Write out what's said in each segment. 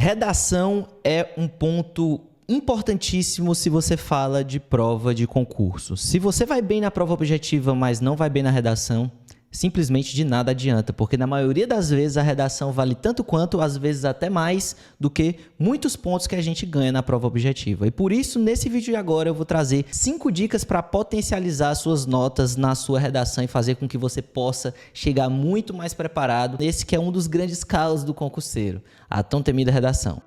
Redação é um ponto importantíssimo se você fala de prova de concurso. Se você vai bem na prova objetiva, mas não vai bem na redação, simplesmente de nada adianta, porque na maioria das vezes a redação vale tanto quanto, às vezes até mais, do que muitos pontos que a gente ganha na prova objetiva. E por isso, nesse vídeo de agora, eu vou trazer 5 dicas para potencializar suas notas na sua redação e fazer com que você possa chegar muito mais preparado nesse que é um dos grandes calos do concurseiro, a tão temida redação.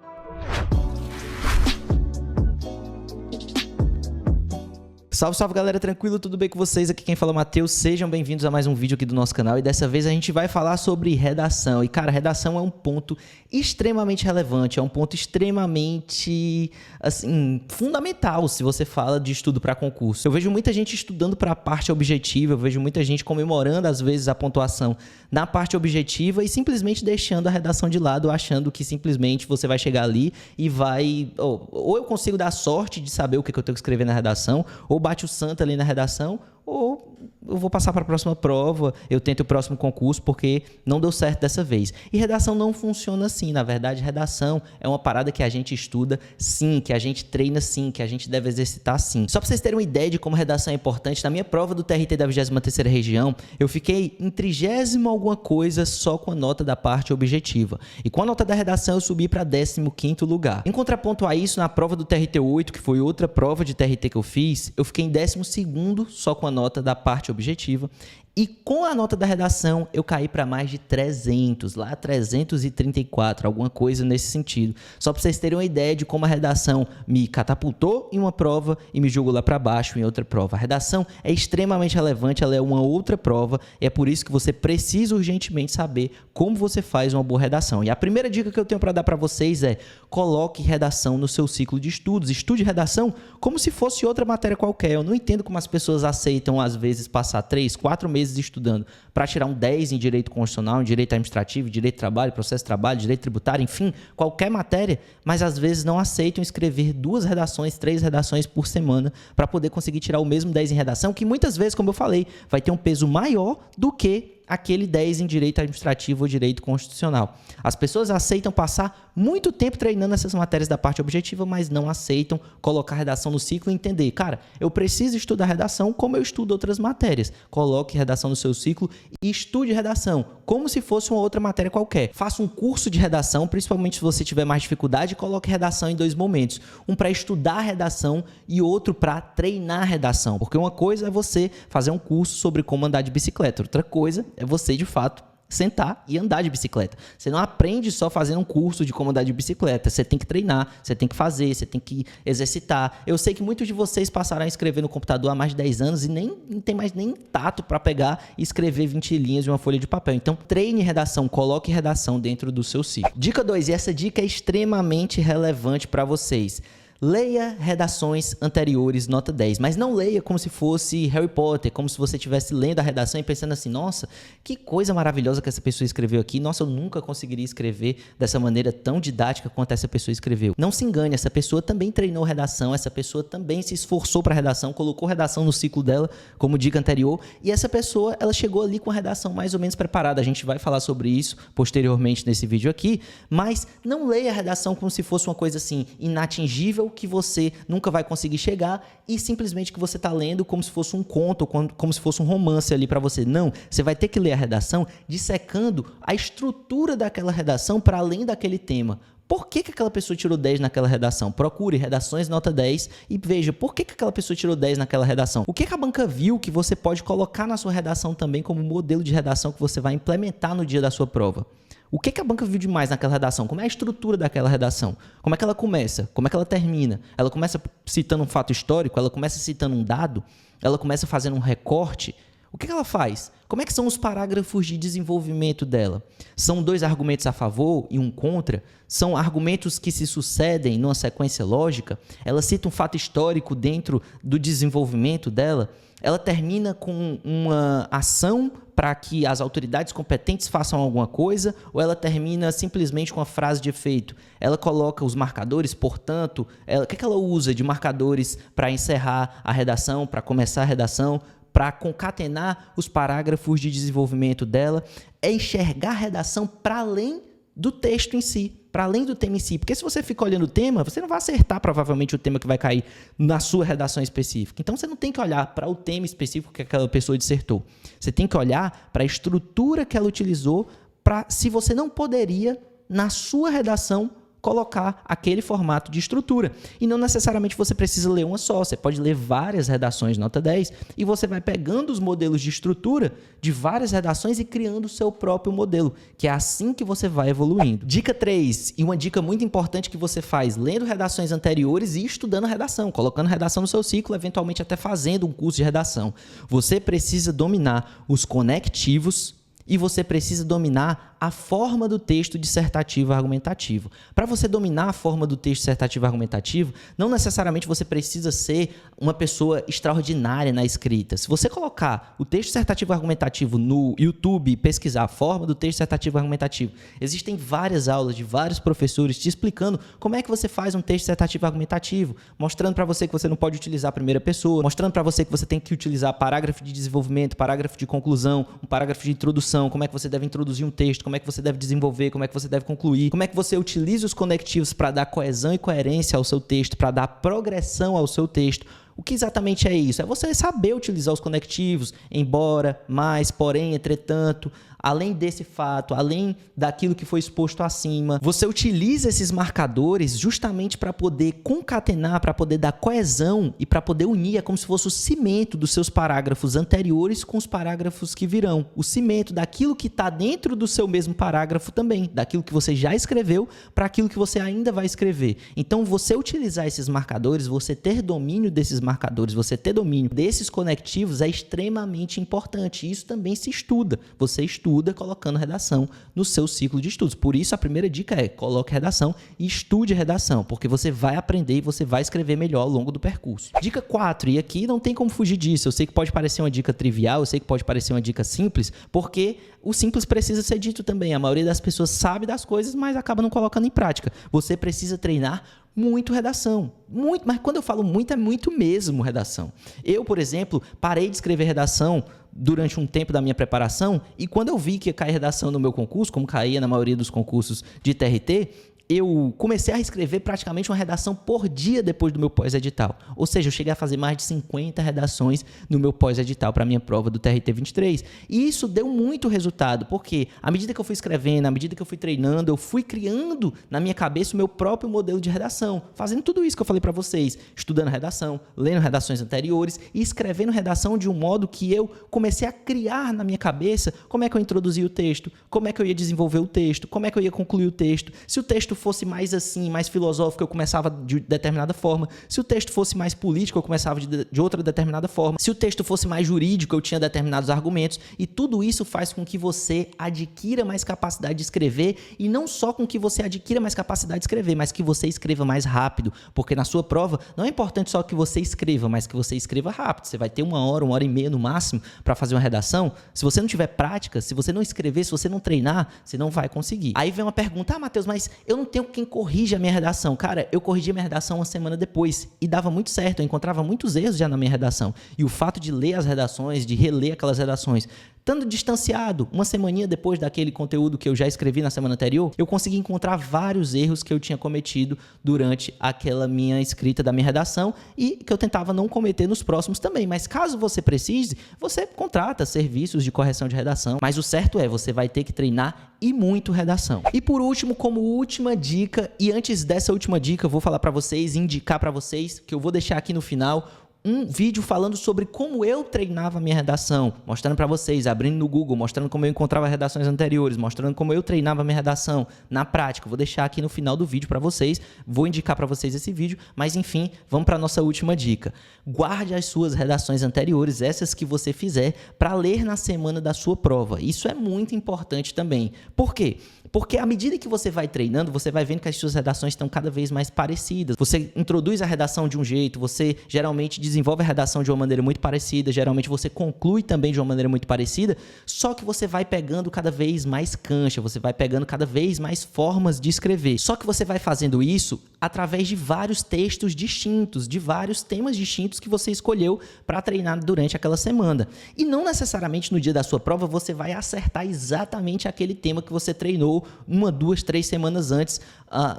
Salve, salve galera, tranquilo? Tudo bem com vocês? Aqui quem fala é o Matheus, sejam bem-vindos a mais um vídeo aqui do nosso canal e dessa vez a gente vai falar sobre redação. E cara, redação é um ponto extremamente relevante, é um ponto extremamente, assim, fundamental se você fala de estudo para concurso. Eu vejo muita gente estudando para a parte objetiva, eu vejo muita gente comemorando às vezes a pontuação na parte objetiva e simplesmente deixando a redação de lado, achando que simplesmente você vai chegar ali e vai... Ou eu consigo dar sorte de saber o que eu tenho que escrever na redação, ou bate o santo ali na redação, ou eu vou passar para a próxima prova, eu tento o próximo concurso porque não deu certo dessa vez. E redação não funciona assim, na verdade redação é uma parada que a gente estuda sim, que a gente treina sim, que a gente deve exercitar sim. Só para vocês terem uma ideia de como redação é importante, na minha prova do TRT da 23ª região, eu fiquei em 30º alguma coisa só com a nota da parte objetiva. E com a nota da redação eu subi para 15º lugar. Em contraponto a isso, na prova do TRT8, que foi outra prova de TRT que eu fiz, eu fiquei em 12º só com a nota da parte objetiva e com a nota da redação eu caí para mais de 300, lá 334, alguma coisa nesse sentido. Só para vocês terem uma ideia de como a redação me catapultou em uma prova e me jogou lá para baixo em outra prova. A redação é extremamente relevante, ela é uma outra prova e é por isso que você precisa urgentemente saber como você faz uma boa redação. E a primeira dica que eu tenho para dar para vocês é: coloque redação no seu ciclo de estudos. Estude redação como se fosse outra matéria qualquer. Eu não entendo como as pessoas aceitam às vezes passar 3, 4 meses estudando para tirar um 10 em direito constitucional, em direito administrativo, direito de trabalho, processo de trabalho, direito tributário, enfim, qualquer matéria, mas às vezes não aceitam escrever 2 redações, 3 redações por semana para poder conseguir tirar o mesmo 10 em redação, que muitas vezes, como eu falei, vai ter um peso maior do que aquele 10 em direito administrativo ou direito constitucional. As pessoas aceitam passar muito tempo treinando essas matérias da parte objetiva, mas não aceitam colocar redação no ciclo e entender, cara, eu preciso estudar redação como eu estudo outras matérias. Coloque redação no seu ciclo e estude redação como se fosse uma outra matéria qualquer. Faça um curso de redação, principalmente se você tiver mais dificuldade, coloque redação em 2 momentos. Um para estudar redação e outro para treinar redação. Porque uma coisa é você fazer um curso sobre como andar de bicicleta, outra coisa é você, de fato, sentar e andar de bicicleta. Você não aprende só fazendo um curso de como andar de bicicleta. Você tem que treinar, você tem que fazer, você tem que exercitar. Eu sei que muitos de vocês passaram a escrever no computador há mais de 10 anos e nem tem mais nem tato para pegar e escrever 20 linhas de uma folha de papel. Então, treine redação, coloque redação dentro do seu ciclo. Dica 2, e essa dica é extremamente relevante para vocês. Leia redações anteriores, nota 10, mas não leia como se fosse Harry Potter, como se você estivesse lendo a redação e pensando assim, nossa, que coisa maravilhosa que essa pessoa escreveu aqui, nossa, eu nunca conseguiria escrever dessa maneira tão didática quanto essa pessoa escreveu. Não se engane, essa pessoa também treinou redação, essa pessoa também se esforçou para redação, colocou redação no ciclo dela, como dica anterior, e essa pessoa, ela chegou ali com a redação mais ou menos preparada. A gente vai falar sobre isso posteriormente nesse vídeo aqui, mas não leia a redação como se fosse uma coisa assim, inatingível, que você nunca vai conseguir chegar e simplesmente que você está lendo como se fosse um conto, como se fosse um romance ali para você. Não, você vai ter que ler a redação dissecando a estrutura daquela redação para além daquele tema. Por que aquela pessoa tirou 10 naquela redação? Procure redações nota 10 e veja por que aquela pessoa tirou 10 naquela redação. O que a banca viu que você pode colocar na sua redação também como modelo de redação que você vai implementar no dia da sua prova. O que a banca viu demais naquela redação? Como é a estrutura daquela redação? Como é que ela começa? Como é que ela termina? Ela começa citando um fato histórico? Ela começa citando um dado? Ela começa fazendo um recorte? O que ela faz? Como é que são os parágrafos de desenvolvimento dela? São 2 argumentos a favor e um contra? São argumentos que se sucedem numa sequência lógica? Ela cita um fato histórico dentro do desenvolvimento dela? Ela termina com uma ação para que as autoridades competentes façam alguma coisa, ou ela termina simplesmente com a frase de efeito? Ela coloca os marcadores, portanto, o que ela usa de marcadores para encerrar a redação, para começar a redação, para concatenar os parágrafos de desenvolvimento dela? É enxergar a redação para além do texto em si. para além do tema em si. Porque se você fica olhando o tema, você não vai acertar provavelmente o tema que vai cair na sua redação específica. Então, você não tem que olhar para o tema específico que aquela pessoa dissertou. Você tem que olhar para a estrutura que ela utilizou para se você não poderia, na sua redação, colocar aquele formato de estrutura. E não necessariamente você precisa ler uma só, você pode ler várias redações nota 10 e você vai pegando os modelos de estrutura de várias redações e criando o seu próprio modelo, que é assim que você vai evoluindo. Dica 3, e uma dica muito importante que você faz lendo redações anteriores e estudando redação, colocando redação no seu ciclo, eventualmente até fazendo um curso de redação. Você precisa dominar os conectivos e você precisa dominar a forma do texto dissertativo argumentativo. Para você dominar a forma do texto dissertativo argumentativo, não necessariamente você precisa ser uma pessoa extraordinária na escrita. Se você colocar o texto dissertativo argumentativo no YouTube e pesquisar a forma do texto dissertativo argumentativo, existem várias aulas de vários professores te explicando como é que você faz um texto dissertativo argumentativo, mostrando para você que você não pode utilizar a primeira pessoa, mostrando para você que você tem que utilizar parágrafo de desenvolvimento, parágrafo de conclusão, um parágrafo de introdução, como é que você deve introduzir um texto, como é que você deve desenvolver, como é que você deve concluir, como é que você utiliza os conectivos para dar coesão e coerência ao seu texto, para dar progressão ao seu texto. O que exatamente é isso? É você saber utilizar os conectivos, embora, mas, porém, entretanto, além desse fato, além daquilo que foi exposto acima. Você utiliza esses marcadores justamente para poder concatenar, para poder dar coesão e para poder unir, é como se fosse o cimento dos seus parágrafos anteriores com os parágrafos que virão. O cimento daquilo que está dentro do seu mesmo parágrafo também, daquilo que você já escreveu para aquilo que você ainda vai escrever. Então, você utilizar esses marcadores, você ter domínio desses marcadores, você ter domínio desses conectivos é extremamente importante. Isso também se estuda. Você estuda colocando redação no seu ciclo de estudos. Por isso, a primeira dica é coloque redação e estude redação, porque você vai aprender e você vai escrever melhor ao longo do percurso. Dica 4, e aqui não tem como fugir disso. Eu sei que pode parecer uma dica trivial, eu sei que pode parecer uma dica simples, porque o simples precisa ser dito também. A maioria das pessoas sabe das coisas, mas acaba não colocando em prática. Você precisa treinar muito redação. Muito, mas quando eu falo muito, é muito mesmo redação. Eu, por exemplo, parei de escrever redação durante um tempo da minha preparação e quando eu vi que ia cair redação no meu concurso, como caía na maioria dos concursos de TRT, eu comecei a escrever praticamente uma redação por dia depois do meu pós-edital. Ou seja, eu cheguei a fazer mais de 50 redações no meu pós-edital para a minha prova do TRT 23. E isso deu muito resultado, porque à medida que eu fui escrevendo, à medida que eu fui treinando, eu fui criando na minha cabeça o meu próprio modelo de redação, fazendo tudo isso que eu falei para vocês, estudando redação, lendo redações anteriores e escrevendo redação de um modo que eu comecei a criar na minha cabeça como é que eu introduzia o texto, como é que eu ia desenvolver o texto, como é que eu ia concluir o texto, se o texto fosse mais assim, mais filosófico, eu começava de determinada forma. Se o texto fosse mais político, eu começava de outra determinada forma. Se o texto fosse mais jurídico, eu tinha determinados argumentos. E tudo isso faz com que você adquira mais capacidade de escrever e não só com que você adquira mais capacidade de escrever, mas que você escreva mais rápido. Porque na sua prova, não é importante só que você escreva, mas que você escreva rápido. Você vai ter uma hora e meia no máximo para fazer uma redação. Se você não tiver prática, se você não escrever, se você não treinar, você não vai conseguir. Aí vem uma pergunta, Matheus, mas eu não tenho quem corrija a minha redação. Cara, eu corrigi a minha redação uma semana depois e dava muito certo, eu encontrava muitos erros já na minha redação. E o fato de ler as redações, de reler aquelas redações, estando distanciado, uma semaninha depois daquele conteúdo que eu já escrevi na semana anterior, eu consegui encontrar vários erros que eu tinha cometido durante aquela minha escrita da minha redação e que eu tentava não cometer nos próximos também. Mas caso você precise, você contrata serviços de correção de redação. Mas o certo é, você vai ter que treinar e muito redação. E por último, como última dica, e antes dessa última dica, eu vou falar para vocês, indicar para vocês, que eu vou deixar aqui no final, um vídeo falando sobre como eu treinava a minha redação, mostrando para vocês, abrindo no Google, mostrando como eu encontrava redações anteriores, mostrando como eu treinava a minha redação na prática. Vou deixar aqui no final do vídeo para vocês, vou indicar para vocês esse vídeo, mas enfim, vamos para a nossa última dica. Guarde as suas redações anteriores, essas que você fizer, para ler na semana da sua prova. Isso é muito importante também. Por quê? Porque à medida que você vai treinando, você vai vendo que as suas redações estão cada vez mais parecidas. Você introduz a redação de um jeito, você geralmente desenvolve a redação de uma maneira muito parecida, geralmente você conclui também de uma maneira muito parecida, só que você vai pegando cada vez mais cancha, você vai pegando cada vez mais formas de escrever. Só que você vai fazendo isso através de vários textos distintos, de vários temas distintos que você escolheu para treinar durante aquela semana. E não necessariamente no dia da sua prova você vai acertar exatamente aquele tema que você treinou 1, 2, 3 semanas antes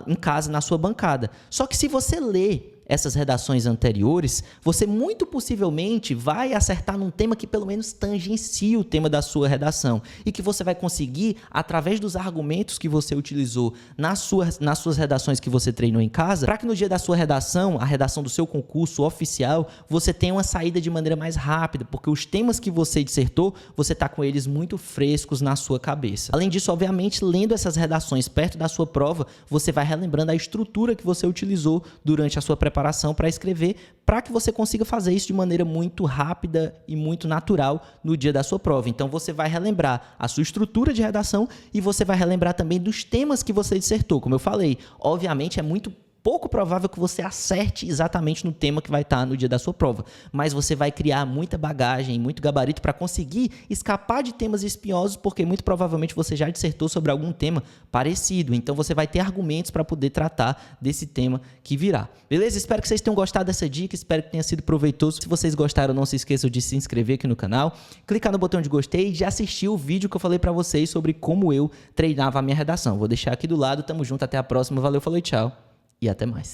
em casa, na sua bancada. Só que se você ler essas redações anteriores, você muito possivelmente vai acertar num tema que pelo menos tangencia o tema da sua redação e que você vai conseguir, através dos argumentos que você utilizou nas suas redações que você treinou em casa, para que no dia da sua redação, a redação do seu concurso oficial, você tenha uma saída de maneira mais rápida, porque os temas que você dissertou, você está com eles muito frescos na sua cabeça. Além disso, obviamente, lendo essas redações perto da sua prova, você vai relembrando a estrutura que você utilizou durante a sua preparação para escrever, para que você consiga fazer isso de maneira muito rápida e muito natural no dia da sua prova. Então, você vai relembrar a sua estrutura de redação e você vai relembrar também dos temas que você dissertou. Como eu falei, obviamente é muito pouco provável que você acerte exatamente no tema que vai estar no dia da sua prova, mas você vai criar muita bagagem, muito gabarito para conseguir escapar de temas espinhosos, porque muito provavelmente você já dissertou sobre algum tema parecido, então você vai ter argumentos para poder tratar desse tema que virá. Beleza? Espero que vocês tenham gostado dessa dica, espero que tenha sido proveitoso. Se vocês gostaram, não se esqueçam de se inscrever aqui no canal, clicar no botão de gostei e de assistir o vídeo que eu falei para vocês sobre como eu treinava a minha redação. Vou deixar aqui do lado, tamo junto, até a próxima, valeu, falou e tchau. E até mais.